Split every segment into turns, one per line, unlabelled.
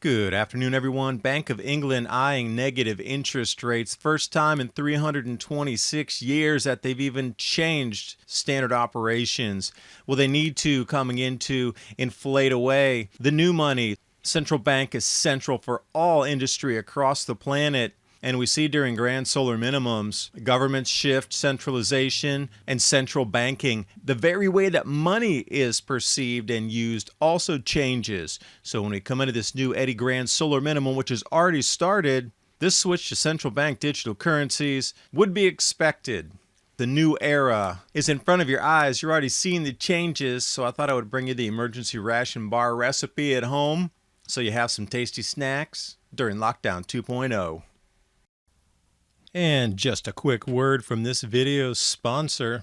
Good afternoon, everyone. Bank of England eyeing negative interest rates. First time in 326 years that they've even changed standard operations. Well, they need to coming into inflate away the new money. Central bank is central for all industry across the planet. And we see during grand solar minimums, governments shift centralization and central banking. The very way that money is perceived and used also changes. So when we come into this new E.S.T grand solar minimum, which has already started, this switch to central bank digital currencies would be expected. The new era is in front of your eyes. You're already seeing the changes. So I thought I would bring you the emergency ration bar recipe at home so you have some tasty snacks during Lockdown 2.0. And just a quick word from this video's sponsor.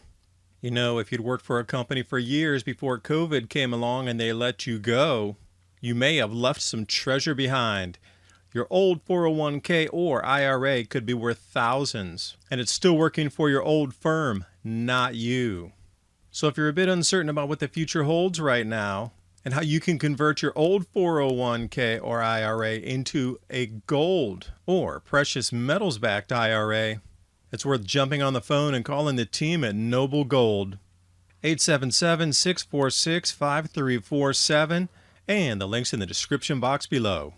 You know, if you'd worked for a company for years before COVID came along and they let you go, you may have left some treasure behind. Your old 401k or IRA could be worth thousands, and it's still working for your old firm, not you. So if you're a bit uncertain about what the future holds right now, and how you can convert your old 401k or IRA into a gold or precious metals-backed IRA, it's worth jumping on the phone and calling the team at Noble Gold. 877-646-5347, and the link's in the description box below.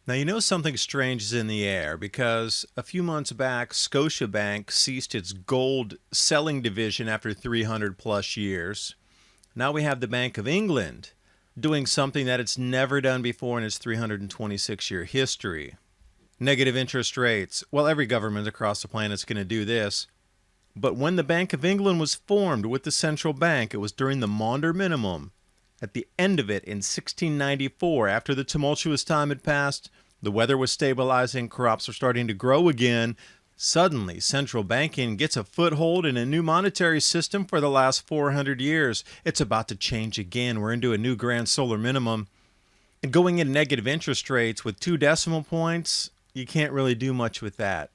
Now, you know something strange is in the air because a few months back, Scotiabank ceased its gold selling division after 300 plus years. Now we have the Bank of England doing something that it's never done before in its 326-year history. Negative interest rates. Well, every government across the planet is going to do this. But when the Bank of England was formed with the central bank, it was during the Maunder Minimum. At the end of it in 1694, after the tumultuous time had passed, the weather was stabilizing, crops were starting to grow again. Suddenly, central banking gets a foothold in a new monetary system for the last 400 years. It's about to change again. We're into a new grand solar minimum. And going into negative interest rates with 2 decimal points, you can't really do much with that.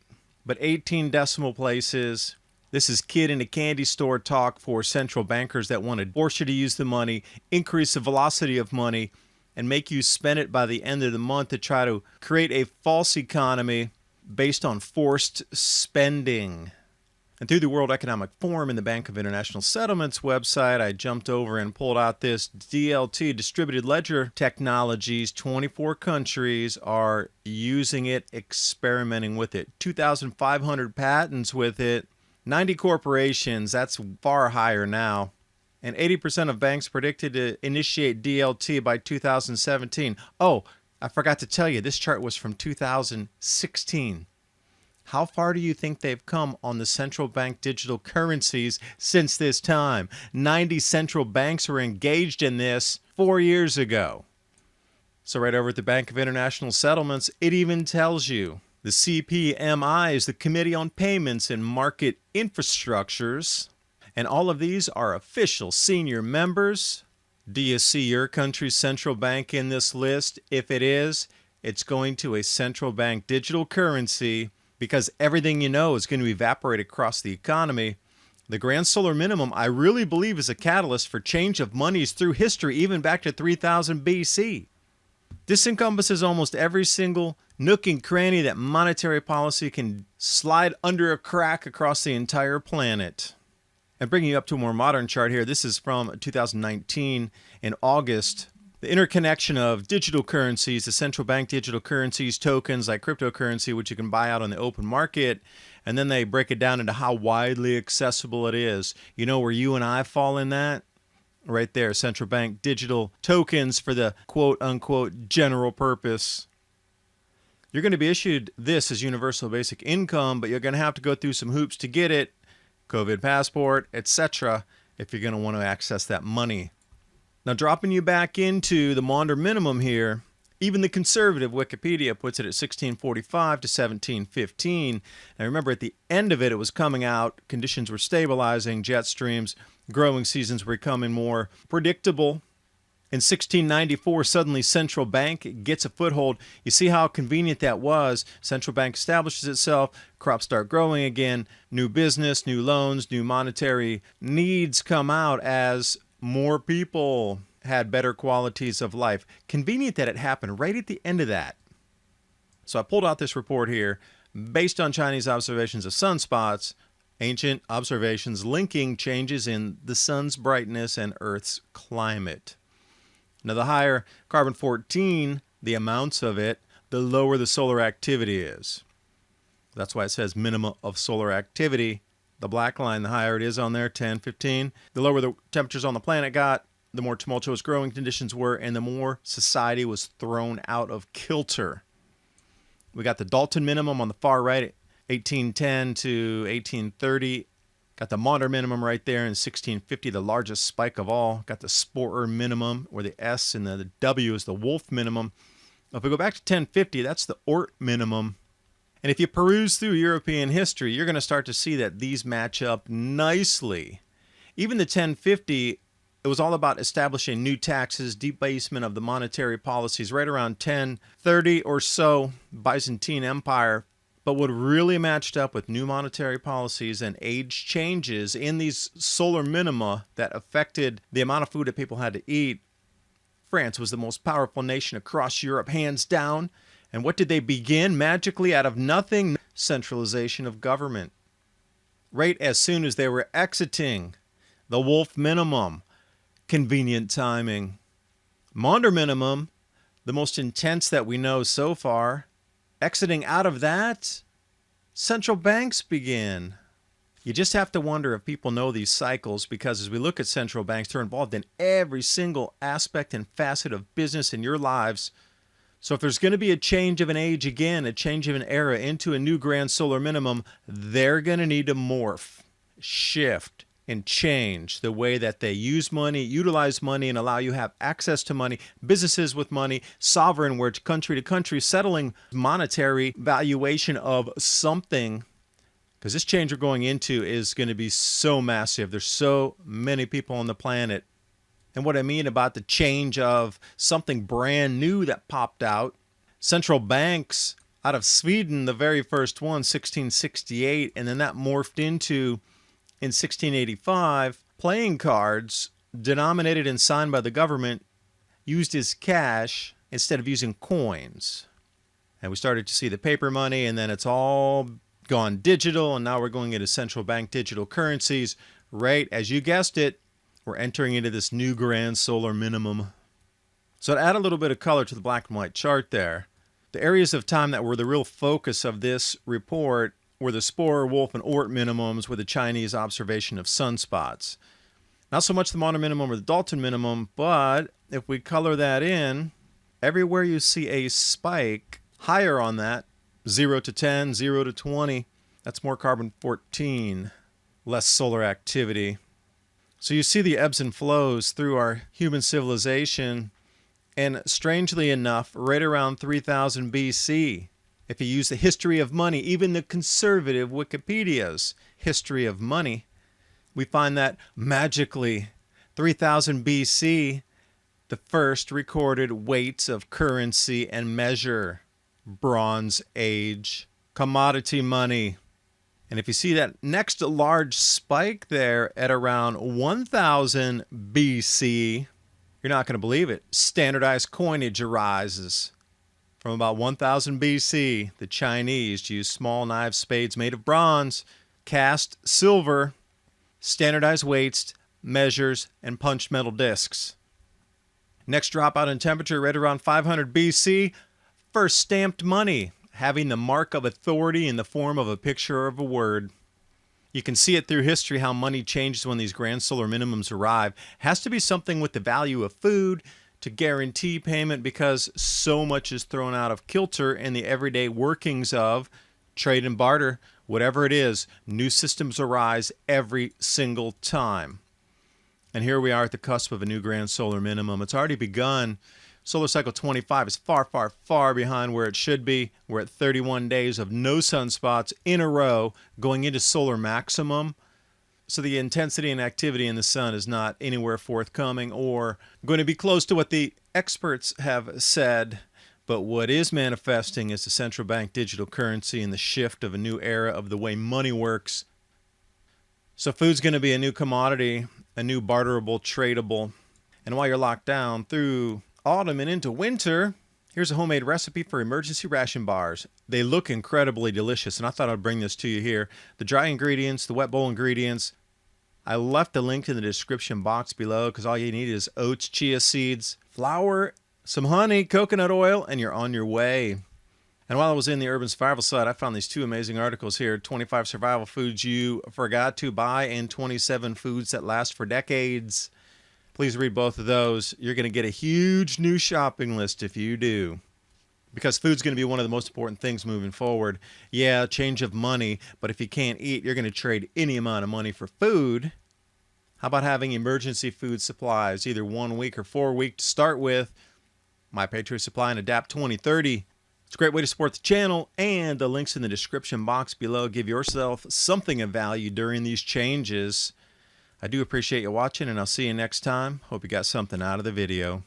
But 18 decimal places. This is kid in a candy store talk for central bankers that want to force you to use the money, increase the velocity of money, and make you spend it by the end of the month to try to create a false economy based on forced spending. And through the World Economic Forum and the Bank of International Settlements website, I jumped over and pulled out this DLT, Distributed Ledger Technologies. 24 countries are using it, experimenting with it. 2,500 patents with it. 90 corporations, that's far higher now. And 80% of banks predicted to initiate DLT by 2017. Oh, I forgot to tell you, this chart was from 2016. How far do you think they've come on the central bank digital currencies since this time? 90 central banks were engaged in this 4 years ago. So right over at the Bank of International Settlements, it even tells you the CPMI is the Committee on Payments and Market Infrastructures, and all of these are official senior members. Do you see your country's central bank in this list? If it is, it's going to a central bank digital currency because everything you know is going to evaporate across the economy. The grand solar minimum, I really believe, is a catalyst for change of monies through history, even back to 3000 BC. This encompasses almost every single nook and cranny that monetary policy can slide under a crack across the entire planet. And bringing you up to a more modern chart here, this is from 2019 in August. The interconnection of digital currencies, the central bank digital currencies, tokens like cryptocurrency, which you can buy out on the open market, and then they break it down into how widely accessible it is. You know where you and I fall in that? Right there, central bank digital tokens for the quote-unquote general purpose. You're going to be issued this as universal basic income, but you're going to have to go through some hoops to get it, COVID passport, etc., if you're going to want to access that money. Now, dropping you back into the Maunder Minimum here, even the conservative Wikipedia puts it at 1645 to 1715. Now, remember, at the end of it, it was coming out, conditions were stabilizing, jet streams, growing seasons were becoming more predictable. In 1694, suddenly central bank gets a foothold. You see how convenient that was. Central bank establishes itself, crops start growing again, new business, new loans, new monetary needs come out as more people had better qualities of life. Convenient that it happened right at the end of that. So I pulled out this report here based on Chinese observations of sunspots, ancient observations linking changes in the sun's brightness and Earth's climate. Now, the higher carbon-14, the amounts of it, the lower the solar activity is. That's why it says minimum of solar activity. The black line, the higher it is on there, 10, 15. The lower the temperatures on the planet got, the more tumultuous growing conditions were, and the more society was thrown out of kilter. We got the Dalton minimum on the far right, 1810 to 1830. Got the Maunder minimum right there in 1650, the largest spike of all. Got the Sporer minimum, where the S and the W is the Wolf minimum. If we go back to 1050, that's the Oort minimum. And if you peruse through European history, you're going to start to see that these match up nicely. Even the 1050, it was all about establishing new taxes, debasement of the monetary policies right around 1030 or so, Byzantine Empire. But what really matched up with new monetary policies and age changes in these solar minima that affected the amount of food that people had to eat, France was the most powerful nation across Europe, hands down. And what did they begin magically out of nothing? Centralization of government. Right as soon as they were exiting the Wolf minimum. Convenient timing. Maunder minimum, the most intense that we know so far. Exiting out of that, central banks begin. You just have to wonder if people know these cycles, because as we look at central banks, they're involved in every single aspect and facet of business in your lives. So if there's going to be a change of an age again, a change of an era into a new grand solar minimum, they're going to need to morph, shift, and change the way that they use money, utilize money, and allow you to have access to money, businesses with money, sovereign, where it's country to country, settling monetary valuation of something. Because this change we're going into is going to be so massive. There's so many people on the planet. And what I mean about the change of something brand new that popped out, central banks out of Sweden, the very first one, 1668, and then that morphed into, in 1685, playing cards denominated and signed by the government used as cash instead of using coins. And we started to see the paper money, and then it's all gone digital, and now we're going into central bank digital currencies. Right, as you guessed it, we're entering into this new grand solar minimum. So to add a little bit of color to the black and white chart there, the areas of time that were the real focus of this report were the Sporer, Wolf, and Oort minimums with the Chinese observation of sunspots. Not so much the Maunder minimum or the Dalton minimum, but if we color that in, everywhere you see a spike higher on that, 0 to 10, 0 to 20, that's more carbon-14, less solar activity. So you see the ebbs and flows through our human civilization, and strangely enough, right around 3000 BC, if you use the history of money, even the conservative Wikipedia's history of money, we find that magically 3000 BC, the first recorded weights of currency and measure, Bronze Age, commodity money. And if you see that next large spike there at around 1000 BC, you're not going to believe it. Standardized coinage arises. From about 1000 BC, the Chinese used small knives, spades made of bronze, cast silver, standardized weights, measures, and punched metal discs. Next dropout in temperature right around 500 BC, first stamped money, having the mark of authority in the form of a picture of a word. You can see it through history how money changes when these grand solar minimums arrive. It has to be something with the value of food to guarantee payment, because so much is thrown out of kilter in the everyday workings of trade and barter. Whatever it is, new systems arise every single time. And here we are at the cusp of a new grand solar minimum. It's already begun. Solar cycle 25 is far, far, far behind where it should be. We're at 31 days of no sunspots in a row, going into solar maximum. So the intensity and activity in the sun is not anywhere forthcoming or going to be close to what the experts have said. But what is manifesting is the central bank digital currency and the shift of a new era of the way money works. So food's going to be a new commodity, a new barterable, tradable. And while you're locked down through autumn and into winter, here's a homemade recipe for emergency ration bars. They look incredibly delicious, and I thought I'd bring this to you here. The dry ingredients, the wet bowl ingredients, I left a link in the description box below because all you need is oats, chia seeds, flour, some honey, coconut oil, and you're on your way. And while I was in the Urban Survival site, I found these two amazing articles here, 25 survival foods you forgot to buy and 27 foods that last for decades. Please read both of those. You're going to get a huge new shopping list if you do. Because food's going to be one of the most important things moving forward. Yeah, change of money, but if you can't eat, you're going to trade any amount of money for food. How about having emergency food supplies, either 1 week or 4 week to start with? My Patriot Supply and Adapt 2030. It's a great way to support the channel, and the links in the description box below. Give yourself something of value during these changes. I do appreciate you watching, and I'll see you next time. Hope you got something out of the video.